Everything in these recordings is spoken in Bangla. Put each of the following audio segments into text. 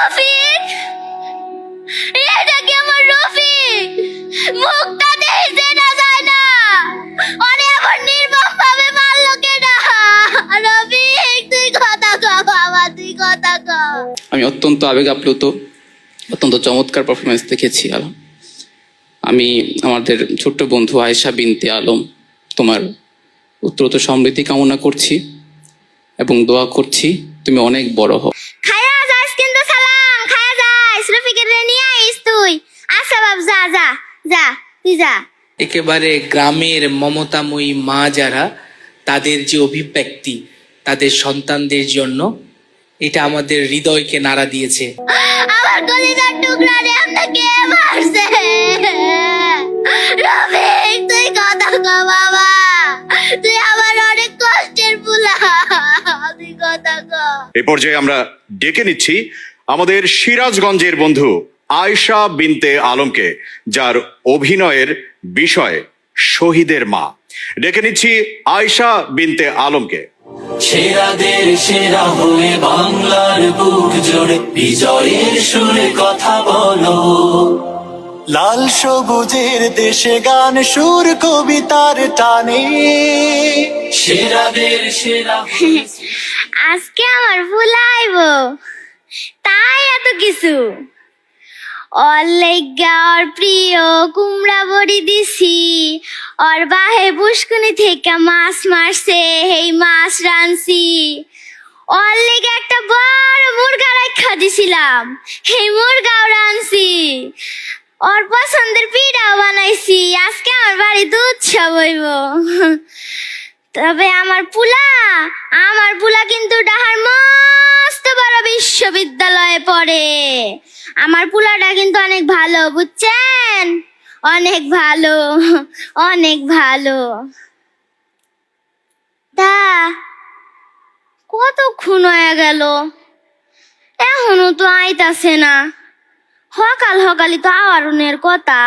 রফিক, এটা কি আমার রফিক? মুখটা দেখতে না যায় না, আরে আমার নির্মম ভাবে মারলো কেডা? রফিক তুই কথা কও বাবা, তুই কথা কও। আমি অত্যন্ত আবেগ আপ্লুত, অত্যন্ত চমৎকার পারফরমেন্স দেখেছি। আমি আমাদের ছোট্ট বন্ধু আয়েশা বিনতে আলম, তোমার উত্তরোত্তর সমৃদ্ধি কামনা করছি এবং দোয়া করছি তুমি অনেক বড় হও। খায়া যাস কিন্তু সালাম, খায়া যাস, রফিকের নিয়ে আইস তুই। আচ্ছা বাপ, যা যা যা, তুই যা। একেবারে গ্রামের মমতাময়ী মা যারা, তাদের যে অভিব্যক্তি তাদের সন্তানদের জন্য, এটা আমাদের হৃদয়কে নাড়া দিয়েছে। আমার কলিজার টুকরা রে, আপনাকে কে মারছে? রফিক তুই কথা কও বাবা, তুই আমার অনেক কষ্টের পুলা, তুই কথা কও। এ পর্যায়ে আমরা ডেকে নিচ্ছি আমাদের সিরাজগঞ্জের বন্ধু আয়েশা বিনতে আলমকে, যার অভিনয়ের বিষয় শহীদের মা। ডেকে নিচ্ছি আয়েশা বিনতে আলমকে। সেরাদের সেরা হয়ে বাংলার বুক জোড়ে বিজয়ের সুরে কথা বলো। লাল সবুজের দেশে গান সুর কবিতার টানে সেরাদের সেরা আজকে আমার ভুলাইব, তাই এত কিছু। অলেগা ওর প্রিয় কুমড়া বড়ি দিছি, ওর বাহে পুষ্কুনি থেকে মাছ মারছে, এই মাছ রানছি। ওর লেগে একটা বড় মুরগা রাখা দিছিলাম, এই মুরগাও রানছি। ওর পছন্দের পিঠাও বানাইছি, আজকে আমার বাড়িতে উৎসব হইব। তবে আমার পুলা কিন্তু ডাহার মস্ত বড় বিশ্ববিদ্যালয়ে পড়ে। আমার পুলাটা কিন্তু অনেক ভালো, বুঝছেন? অনেক ভালো, অনেক ভালো। তা কতক্ষণ হয়ে গেল, এখনো তো আইতাছে না। সকালই তো আওয়ারনের কথা,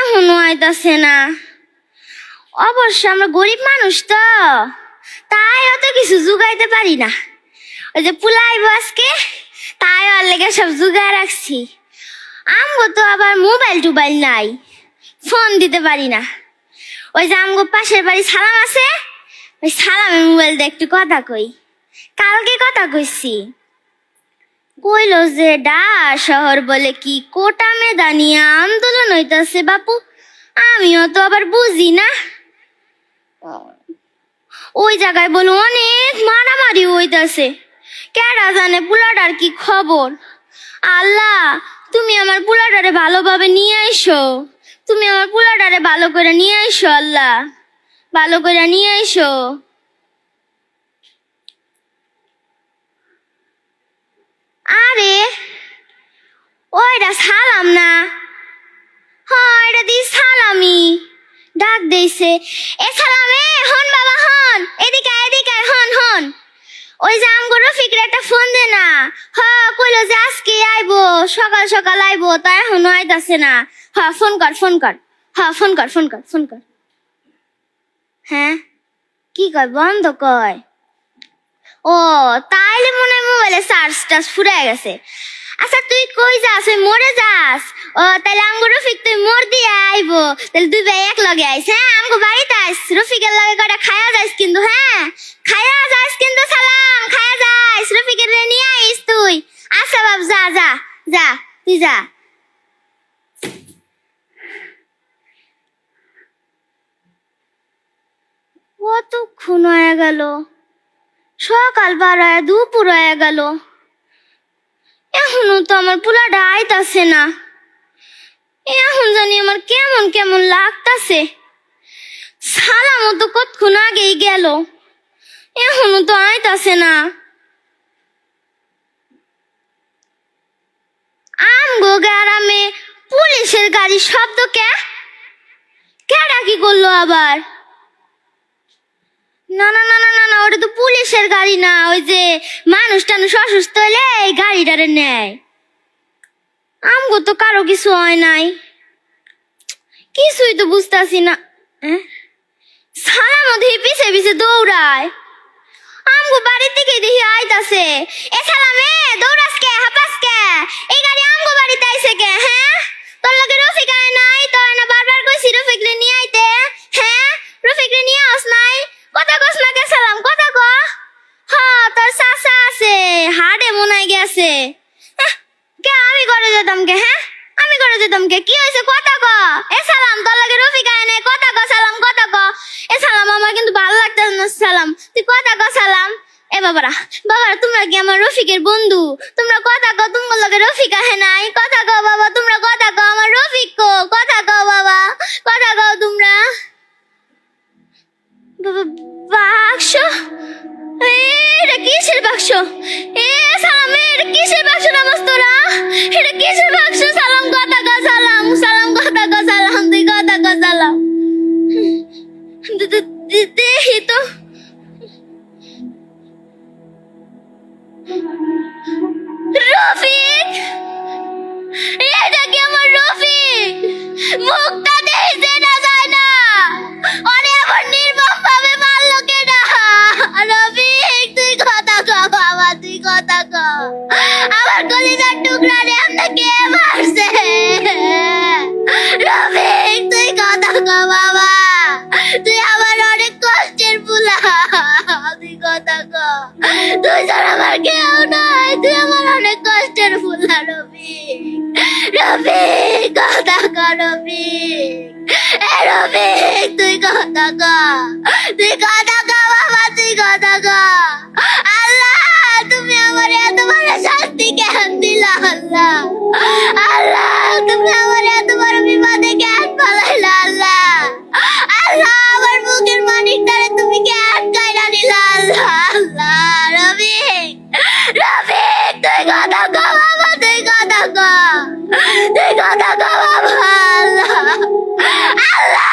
এখনো আইতাছে না। অবশ্য আমরা গরিব মানুষ তো, তাই অত কিছু জুগাইতে পারি না। ওই যে পুলাইব আজকে, তাই ওর লেগে সব জুগায় রাখছি। আমগো তো আবার মোবাইল টোবাইল নাই, ফোন দিতে পারি না। ওই যে আমগো পাশের বাড়ি সালাম আছে, ওই সালামের মোবাইল দিয়ে একটু কথা কই। কালকে কথা কইছি, কইলো যে শহর বলে কি কোটা মেদানি আন্দোলন হইতাছে বাপু। আমিও তো আবার বুঝি না, ওই জায়গায় বলে অনেক মারামারি হইতাছে। কেডা জানে পুলাটার কি খবর? আল্লাহ তুমি আমার পুলাটারে ভালোভাবে নিয়ে আইসো, তুমি আমার পুলাটারে ভালো করে নিয়ে আইসো, আল্লাহ ভালো করে নিয়ে আইসো। আরে ওইটা সালাম না, হ্যাঁ এটা দি সালামি ডাক দিছে। এ সালামে হন বাবা হন, এদিকে এদিকে হন হন। ওই যে আমগো রফিকের একটা ফোন দে না, হ্যাঁ কইলো যে আজকে আইবো, সকাল সকাল আইবো, তা এখনো আইতাছে না। হ্যাঁ ফোন কর ফোন কর, হ্যাঁ ফোন কর ফোন কর ফোন কর। হ্যাঁ কি কয়, বন্ধ কয়? ও তাইলে মনে হয় মোবাইলে চার্জ ফুরাই গেছে। আচ্ছা তুই কই যাস, ওই মোড়ে যাস? ও তাইলে আমগো রফিক তুই মোড় দিয়ে আইবো, তাহলে দুই ভাই এক লগে আইস। হ্যাঁ আমগো বাড়িতে আইস, রফিকের লগে কটা খায়া যাইস কিন্তু। হ্যাঁ খায়া যাইস কিন্তু সালাম, খায়া যাইস, রফিকের নিয়ে আইস তুই। আচ্ছা বাপ, যা যা যা, তুই যা। কতক্ষণ হয়ে গেল, সকাল বাড়ায় দুপুর হয়ে গেল, এখনো তো আমার পুলাটা আইতাছে না। এখন জানি আমার কেমন কেমন লাগতাছে। সালামও তো কতক্ষণ আগেই গেল, এখনো তো আইতাছে না। আমগো গ্রামে পুলিশের গাড়ির শব্দ কেডা কি করলো আবার? না না না না না, ওটা তো পুলিশের গাড়ি না, ওই যে মানুষ টানুষ অসুস্থ হলে এই গাড়িটারে নেয়। আমগো তো কারো কিছু হয় নাই, কিছুই তো বুঝতেছি না। সালামও দেখি পিছে পিছে দৌড়ায়, আমগো বাড়ির দিকে দেখি আইতাছে। এ সালামে দৌড়াস কে? এই গাড়ি আমগো বাড়িতে আইছে কে? হ্যাঁ, তোর লগে রফিক আয় নাই? তোর না বারবার কইছি রফিক রে নিয়ে আইতে। হ্যাঁ, রফিক রে নিয়ে আস নাই? কথা কস না কে সালাম? কথা ক। হ্যাঁ, তোর চাচা আছে, হাড়ে মনাই গেছে। কে আমি করে যেতাম কে? হ্যাঁ, আমি করে যেতাম কে? কি হয়েছে কথা ক। এ সালাম, তোর লগে রফিক আয় নাই? কথা ক সালাম, কথা ক। এ সালাম, আমার কিন্তু ভালো লাগতেছে না সালাম, তুই কথা ক সালাম। এ বাবারা, বাবারা, তোমরা কি আমার রফিকের বন্ধু? তোমরা কথা কও, তোমার লগে রফিক আহে নাই? কথা কও বাবা, তোমরা কথা কও, আমার রফিক কো, কথা কও বাবা, কথা কও তোমরা। বাক্স? এটা কিসের বাক্স? এ সালাম, এটা কিসের বাক্স নামাজ তোরা? এটা কিসের বাক্স? সালাম, কথা কও সালাম, সালাম, কথা কও সালাম, তুই কথা কও সালাম। দেখি তো। রফিক, এটা কি আমার রফিক? মুখটা দেখতে না যায় না, অরে আমার নির্মম ভাবে মারলো কেডা? রফিক, তুই কথা কও বাবা, তুই কথা কও, আমার কলিজার টুকরা রে আমনে কে মারছে? রফিক, তুই কথা কও বাবা, তুই আমার অনেক কষ্টের পুলা, তুই কথা কও, তুই ছাড়া আমার কেউ নাই, তুই আমার অনেক কষ্টের পুলা। রফিক, রফিক, কথা কও রফিক, এ রফিক, তুই কথা কও, তুই কথা কও বাবা, তুই কথা কও। আল্লাহ, তুমি আমার এত বড় শাস্তি কেন দিলা? আল্লাহ, আল্লাহ, তুমি আমার এত বড় বিপদে কেন ফেলাইলা? আল্লাহ, আল্লাহ, আমার বুকের মানিকটারে তুমি কেন কাইরা নিলা? আল্লাহ, আল্লাহ, রফিক, রফিক, তুই কথা কও বাবা, তুই কথা কও, তুই কথা কও বাবা। আল্লাহ, আল্লাহ।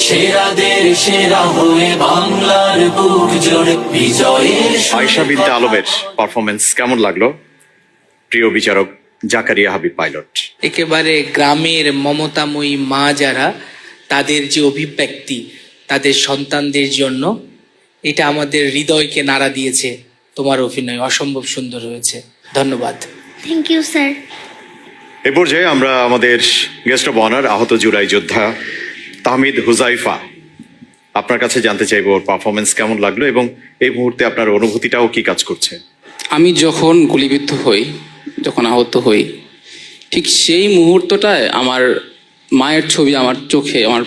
সেরাদের সেরা হয়ে বাংলার বুক জোড়ে বিজয়ের আয়েশা বিনতে আলমের পারফরমেন্স কেমন লাগলো প্রিয় বিচারক জাকারিয়া হাবিব পাইলট? একেবারে গ্রামের মমতাময়ী মা যারা, তাদের যে অভিব্যক্তি তাদের সন্তানদের জন্য, এটা আমাদের হৃদয়কে নাড়া দিয়েছে। তোমার অভিনয় অসম্ভব সুন্দর হয়েছে, ধন্যবাদ। Thank you sir. এ পর্যায়ে আমরা আমাদের গেস্ট অব অনার আহত জুলাই যোদ্ধা তাহমিদ হুজাইফা, আপনার কাছে জানতে চাইবো ওর পারফরমেন্স কেমন লাগলো এবং এই মুহূর্তে আপনার অনুভূতিটাও কি কাজ করছে? আমি যখন গুলিবিদ্ধ হই, যখন আহত হই, ঠিক সেই মুহূর্তটায় আমার মায়ের ছবি আমার চোখে আমার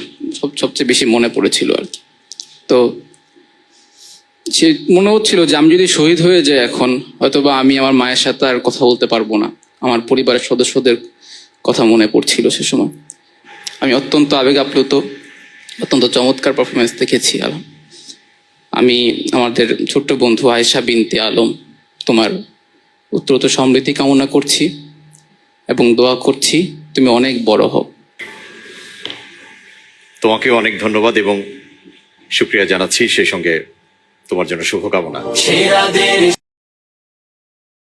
সবচেয়ে বেশি মনে পড়েছিল আর কি। তো সে মনে হচ্ছিল যে আমি যদি শহীদ হয়ে যাই এখন, হয়তোবা আমি আমার মায়ের সাথে আর কথা বলতে পারবো না। আমার পরিবারের সদস্যদের কথা মনে পড়ছিল সে সময়। আমি অত্যন্ত আবেগ আপ্লুত, অত্যন্ত চমৎকার পারফরমেন্স দেখেছি আলম। আমি আমাদের ছোট্ট বন্ধু আয়েশা বিনতে আলম, তোমার উত্তরোত্তর সমৃদ্ধি কামনা করছি এবং দোয়া করছি তুমি অনেক বড় হও। তোমাকেও অনেক ধন্যবাদ এবং শুক্রিয়া জানাচ্ছি, সেই সঙ্গে তোমার জন্য শুভকামনা। সেরাদের